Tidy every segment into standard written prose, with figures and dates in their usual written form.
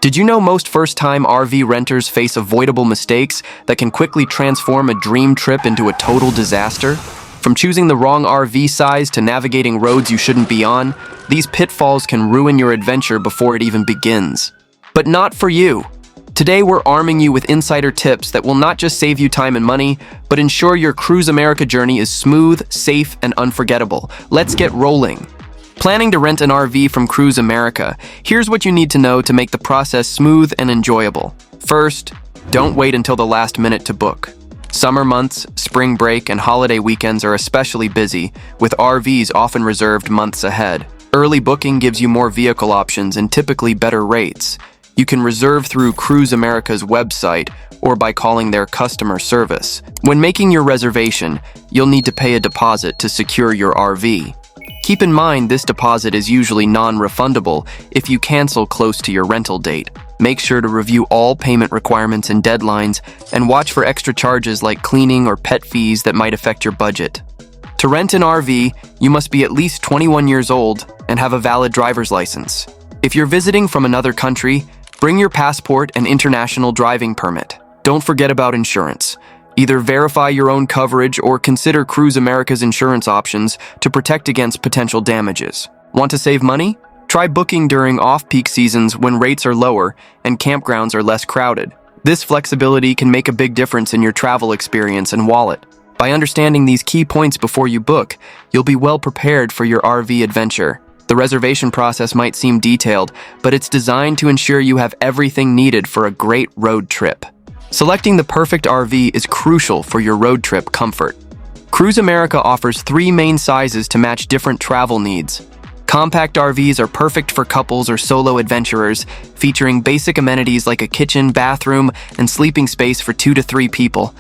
Did you know most first-time RV renters face avoidable mistakes that can quickly transform a dream trip into a total disaster? From choosing the wrong RV size to navigating roads you shouldn't be on, these pitfalls can ruin your adventure before it even begins. But not for you. Today we're arming you with insider tips that will not just save you time and money, but ensure your Cruise America journey is smooth, safe, and unforgettable. Let's get rolling. Planning to rent an RV from Cruise America, here's what you need to know to make the process smooth and enjoyable. First, don't wait until the last minute to book. Summer months, spring break, and holiday weekends are especially busy, with RVs often reserved months ahead. Early booking gives you more vehicle options and typically better rates. You can reserve through Cruise America's website or by calling their customer service. When making your reservation, you'll need to pay a deposit to secure your RV. Keep in mind this deposit is usually non-refundable if you cancel close to your rental date. Make sure to review all payment requirements and deadlines and watch for extra charges like cleaning or pet fees that might affect your budget. To rent an RV, you must be at least 21 years old and have a valid driver's license. If you're visiting from another country, bring your passport and international driving permit. Don't forget about insurance. Either verify your own coverage or consider Cruise America's insurance options to protect against potential damages. Want to save money? Try booking during off-peak seasons when rates are lower and campgrounds are less crowded. This flexibility can make a big difference in your travel experience and wallet. By understanding these key points before you book, you'll be well prepared for your RV adventure. The reservation process might seem detailed, but it's designed to ensure you have everything needed for a great road trip. Selecting the perfect RV is crucial for your road trip comfort. Cruise America offers 3 main sizes to match different travel needs. Compact RVs are perfect for couples or solo adventurers, featuring basic amenities like a kitchen, bathroom, and sleeping space for 2 to 3 people.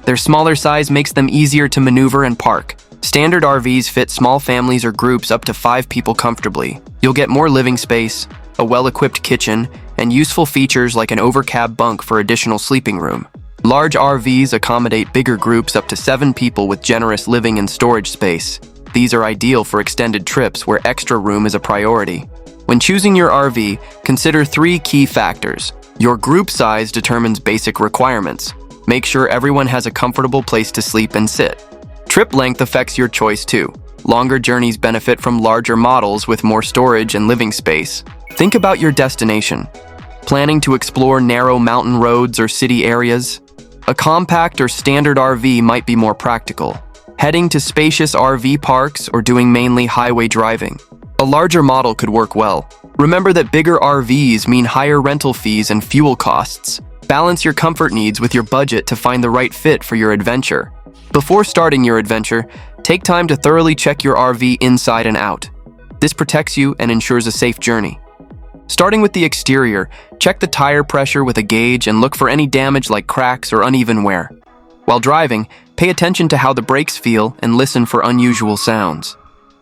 Their smaller size makes them easier to maneuver and park. Standard RVs fit small families or groups up to 5 people comfortably. You'll get more living space, a well-equipped kitchen, and useful features like an overcab bunk for additional sleeping room. Large RVs accommodate bigger groups up to 7 people with generous living and storage space. These are ideal for extended trips where extra room is a priority. When choosing your RV, consider 3 key factors. Your group size determines basic requirements. Make sure everyone has a comfortable place to sleep and sit. Trip length affects your choice too. Longer journeys benefit from larger models with more storage and living space. Think about your destination. Planning to explore narrow mountain roads or city areas? A compact or standard RV might be more practical. Heading to spacious RV parks or doing mainly highway driving? A larger model could work well. Remember that bigger RVs mean higher rental fees and fuel costs. Balance your comfort needs with your budget to find the right fit for your adventure. Before starting your adventure, take time to thoroughly check your RV inside and out. This protects you and ensures a safe journey. Starting with the exterior, check the tire pressure with a gauge and look for any damage like cracks or uneven wear. While driving, pay attention to how the brakes feel and listen for unusual sounds.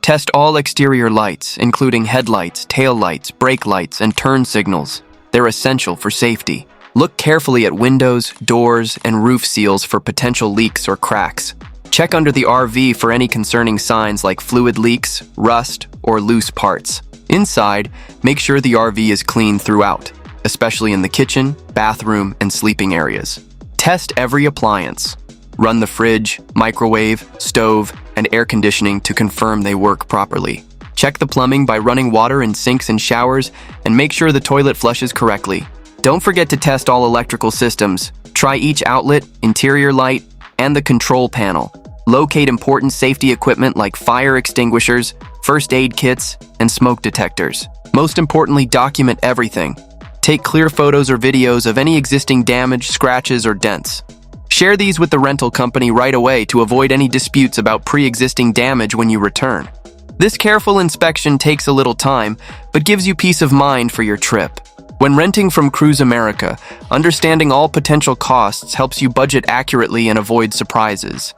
Test all exterior lights, including headlights, taillights, brake lights, and turn signals. They're essential for safety. Look carefully at windows, doors, and roof seals for potential leaks or cracks. Check under the RV for any concerning signs like fluid leaks, rust, or loose parts. Inside, make sure the RV is clean throughout, especially in the kitchen, bathroom, and sleeping areas. Test every appliance. Run the fridge, microwave, stove, and air conditioning to confirm they work properly. Check the plumbing by running water in sinks and showers, and make sure the toilet flushes correctly. Don't forget to test all electrical systems. Try each outlet, interior light, and the control panel. Locate important safety equipment like fire extinguishers, first aid kits, and smoke detectors. Most importantly, document everything. Take clear photos or videos of any existing damage, scratches, or dents. Share these with the rental company right away to avoid any disputes about pre-existing damage when you return. This careful inspection takes a little time, but gives you peace of mind for your trip. When renting from Cruise America, understanding all potential costs helps you budget accurately and avoid surprises.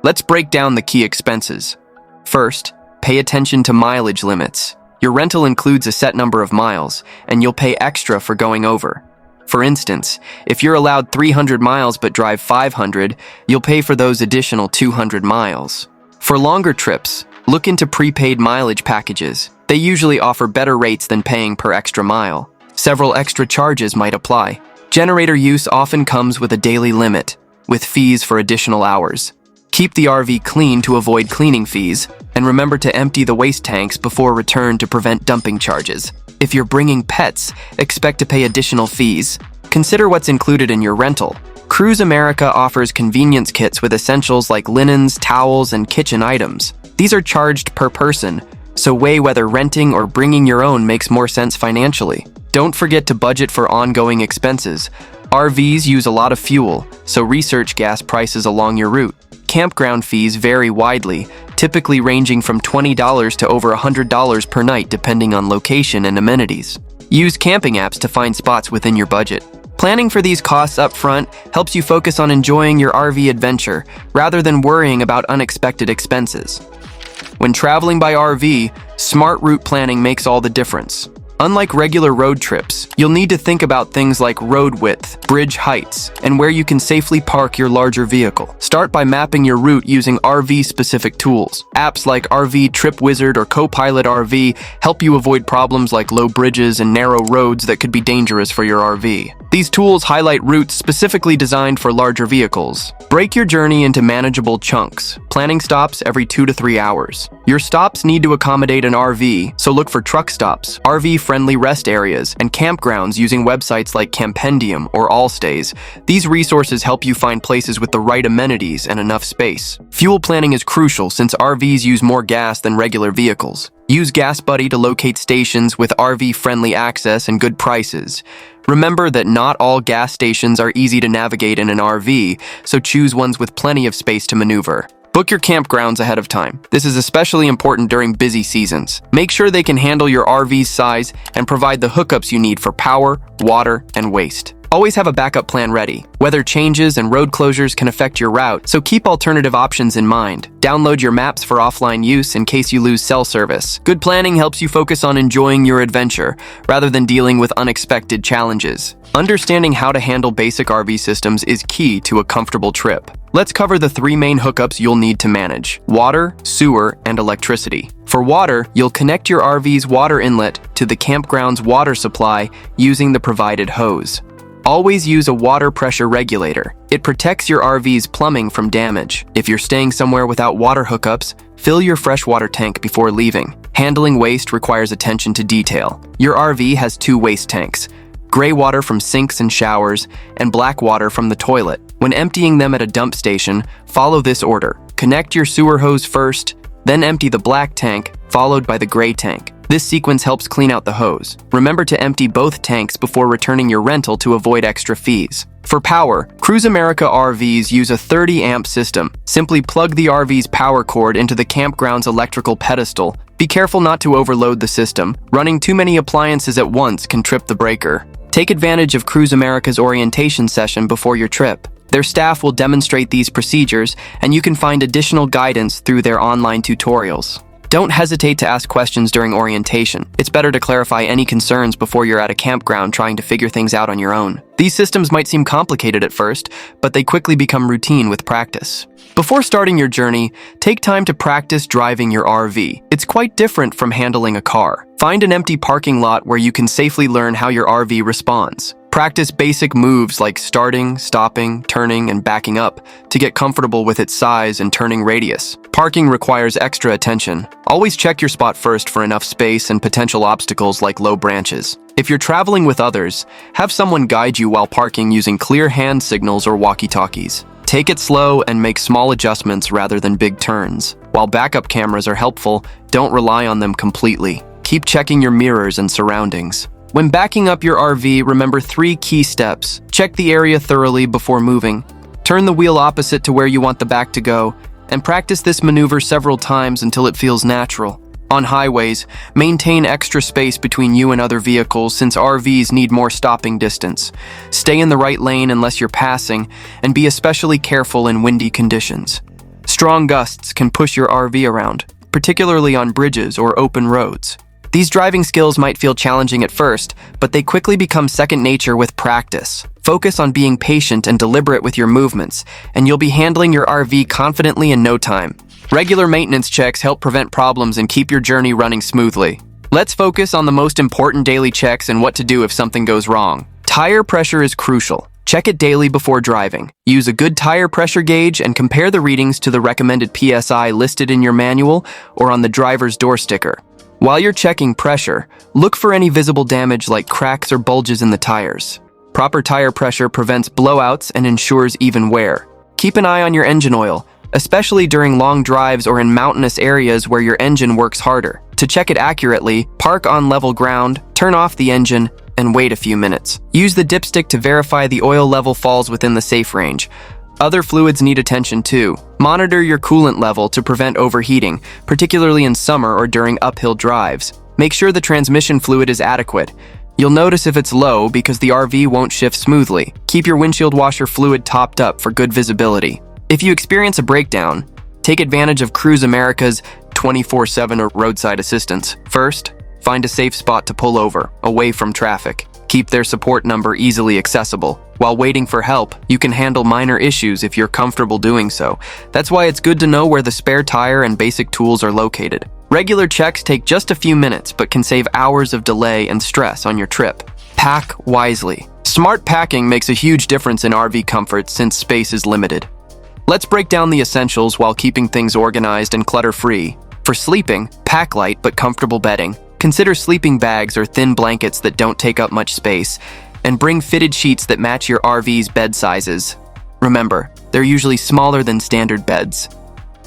Let's break down the key expenses. First, pay attention to mileage limits. Your rental includes a set number of miles, and you'll pay extra for going over. For instance, if you're allowed 300 miles but drive 500, you'll pay for those additional 200 miles. For longer trips, look into prepaid mileage packages. They usually offer better rates than paying per extra mile. Several extra charges might apply. Generator use often comes with a daily limit, with fees for additional hours. Keep the RV clean to avoid cleaning fees, and remember to empty the waste tanks before return to prevent dumping charges. If you're bringing pets, expect to pay additional fees. Consider what's included in your rental. Cruise America offers convenience kits with essentials like linens, towels, and kitchen items. These are charged per person, so weigh whether renting or bringing your own makes more sense financially. Don't forget to budget for ongoing expenses. RVs use a lot of fuel, so research gas prices along your route. Campground fees vary widely, typically ranging from $20 to over $100 per night depending on location and amenities. Use camping apps to find spots within your budget. Planning for these costs up front helps you focus on enjoying your RV adventure rather than worrying about unexpected expenses. When traveling by RV, smart route planning makes all the difference. Unlike regular road trips, you'll need to think about things like road width, bridge heights, and where you can safely park your larger vehicle. Start by mapping your route using RV-specific tools. Apps like RV Trip Wizard or Copilot RV help you avoid problems like low bridges and narrow roads that could be dangerous for your RV. These tools highlight routes specifically designed for larger vehicles. Break your journey into manageable chunks, planning stops every 2 to 3 hours. Your stops need to accommodate an RV, so look for truck stops, RV-friendly rest areas, and campgrounds using websites like Campendium or Allstays. These resources help you find places with the right amenities and enough space. Fuel planning is crucial since RVs use more gas than regular vehicles. Use GasBuddy to locate stations with RV-friendly access and good prices. Remember that not all gas stations are easy to navigate in an RV, so choose ones with plenty of space to maneuver. Book your campgrounds ahead of time. This is especially important during busy seasons. Make sure they can handle your RV's size and provide the hookups you need for power, water, and waste. Always have a backup plan ready. Weather changes and road closures can affect your route, so keep alternative options in mind. Download your maps for offline use in case you lose cell service. Good planning helps you focus on enjoying your adventure, rather than dealing with unexpected challenges. Understanding how to handle basic RV systems is key to a comfortable trip. Let's cover the 3 main hookups you'll need to manage: water, sewer, and electricity. For water, you'll connect your RV's water inlet to the campground's water supply using the provided hose. Always use a water pressure regulator. It protects your RV's plumbing from damage. If you're staying somewhere without water hookups, fill your freshwater tank before leaving. Handling waste requires attention to detail. Your RV has 2 waste tanks: gray water from sinks and showers, and black water from the toilet. When emptying them at a dump station, follow this order. Connect your sewer hose first, then empty the black tank, followed by the gray tank. This sequence helps clean out the hose. Remember to empty both tanks before returning your rental to avoid extra fees. For power, Cruise America RVs use a 30-amp system. Simply plug the RV's power cord into the campground's electrical pedestal. Be careful not to overload the system. Running too many appliances at once can trip the breaker. Take advantage of Cruise America's orientation session before your trip. Their staff will demonstrate these procedures, and you can find additional guidance through their online tutorials. Don't hesitate to ask questions during orientation. It's better to clarify any concerns before you're at a campground trying to figure things out on your own. These systems might seem complicated at first, but they quickly become routine with practice. Before starting your journey, take time to practice driving your RV. It's quite different from handling a car. Find an empty parking lot where you can safely learn how your RV responds. Practice basic moves like starting, stopping, turning, and backing up to get comfortable with its size and turning radius. Parking requires extra attention. Always check your spot first for enough space and potential obstacles like low branches. If you're traveling with others, have someone guide you while parking using clear hand signals or walkie-talkies. Take it slow and make small adjustments rather than big turns. While backup cameras are helpful, don't rely on them completely. Keep checking your mirrors and surroundings. When backing up your RV, remember 3 key steps. Check the area thoroughly before moving. Turn the wheel opposite to where you want the back to go, and practice this maneuver several times until it feels natural. On highways, maintain extra space between you and other vehicles since RVs need more stopping distance. Stay in the right lane unless you're passing, and be especially careful in windy conditions. Strong gusts can push your RV around, particularly on bridges or open roads. These driving skills might feel challenging at first, but they quickly become second nature with practice. Focus on being patient and deliberate with your movements, and you'll be handling your RV confidently in no time. Regular maintenance checks help prevent problems and keep your journey running smoothly. Let's focus on the most important daily checks and what to do if something goes wrong. Tire pressure is crucial. Check it daily before driving. Use a good tire pressure gauge and compare the readings to the recommended PSI listed in your manual or on the driver's door sticker. While you're checking pressure, look for any visible damage like cracks or bulges in the tires. Proper tire pressure prevents blowouts and ensures even wear. Keep an eye on your engine oil, especially during long drives or in mountainous areas where your engine works harder. To check it accurately, park on level ground, turn off the engine, and wait a few minutes. Use the dipstick to verify the oil level falls within the safe range. Other fluids need attention too. Monitor your coolant level to prevent overheating, particularly in summer or during uphill drives. Make sure the transmission fluid is adequate. You'll notice if it's low because the RV won't shift smoothly. Keep your windshield washer fluid topped up for good visibility. If you experience a breakdown, take advantage of Cruise America's 24/7 or roadside assistance. First, find a safe spot to pull over, away from traffic. Keep their support number easily accessible. While waiting for help, you can handle minor issues if you're comfortable doing so. That's why it's good to know where the spare tire and basic tools are located. Regular checks take just a few minutes, but can save hours of delay and stress on your trip. Pack wisely. Smart packing makes a huge difference in RV comfort since space is limited. Let's break down the essentials while keeping things organized and clutter-free. For sleeping, pack light but comfortable bedding. Consider sleeping bags or thin blankets that don't take up much space, and bring fitted sheets that match your RV's bed sizes. Remember, they're usually smaller than standard beds.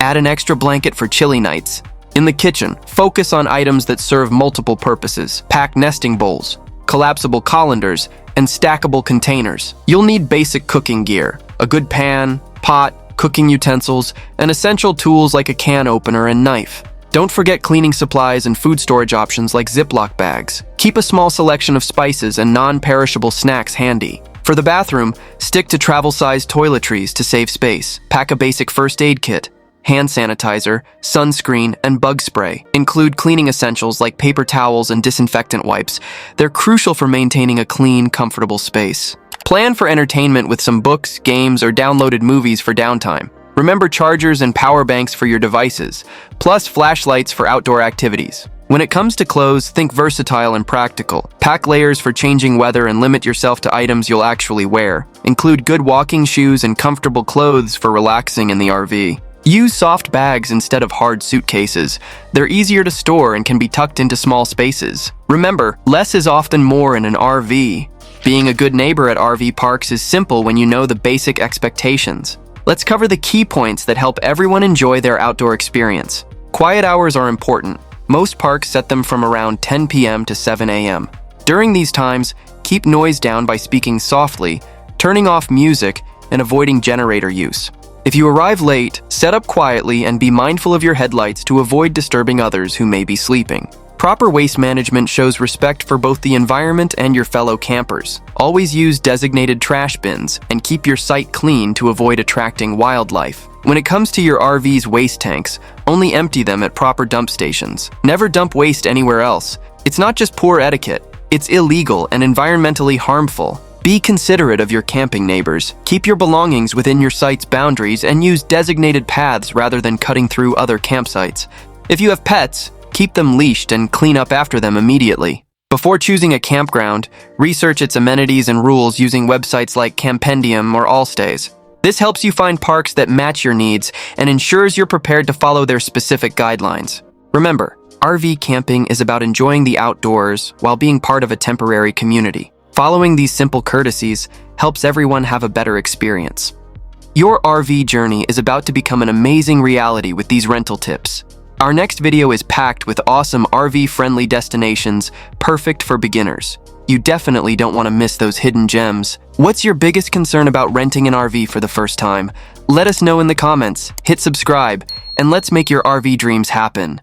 Add an extra blanket for chilly nights. In the kitchen, focus on items that serve multiple purposes. Pack nesting bowls, collapsible colanders, and stackable containers. You'll need basic cooking gear, a good pan, pot, cooking utensils, and essential tools like a can opener and knife. Don't forget cleaning supplies and food storage options like Ziploc bags. Keep a small selection of spices and non-perishable snacks handy. For the bathroom, stick to travel-sized toiletries to save space. Pack a basic first aid kit, hand sanitizer, sunscreen, and bug spray. Include cleaning essentials like paper towels and disinfectant wipes. They're crucial for maintaining a clean, comfortable space. Plan for entertainment with some books, games, or downloaded movies for downtime. Remember chargers and power banks for your devices, plus flashlights for outdoor activities. When it comes to clothes, think versatile and practical. Pack layers for changing weather and limit yourself to items you'll actually wear. Include good walking shoes and comfortable clothes for relaxing in the RV. Use soft bags instead of hard suitcases. They're easier to store and can be tucked into small spaces. Remember, less is often more in an RV. Being a good neighbor at RV parks is simple when you know the basic expectations. Let's cover the key points that help everyone enjoy their outdoor experience. Quiet hours are important. Most parks set them from around 10 p.m. to 7 a.m. During these times, keep noise down by speaking softly, turning off music, and avoiding generator use. If you arrive late, set up quietly and be mindful of your headlights to avoid disturbing others who may be sleeping. Proper waste management shows respect for both the environment and your fellow campers. Always use designated trash bins and keep your site clean to avoid attracting wildlife. When it comes to your RV's waste tanks, only empty them at proper dump stations. Never dump waste anywhere else. It's not just poor etiquette, it's illegal and environmentally harmful. Be considerate of your camping neighbors. Keep your belongings within your site's boundaries and use designated paths rather than cutting through other campsites. If you have pets, keep them leashed and clean up after them immediately. Before choosing a campground, research its amenities and rules using websites like Campendium or Allstays. This helps you find parks that match your needs and ensures you're prepared to follow their specific guidelines. Remember, RV camping is about enjoying the outdoors while being part of a temporary community. Following these simple courtesies helps everyone have a better experience. Your RV journey is about to become an amazing reality with these rental tips. Our next video is packed with awesome RV-friendly destinations, perfect for beginners. You definitely don't want to miss those hidden gems. What's your biggest concern about renting an RV for the first time? Let us know in the comments, hit subscribe, and let's make your RV dreams happen.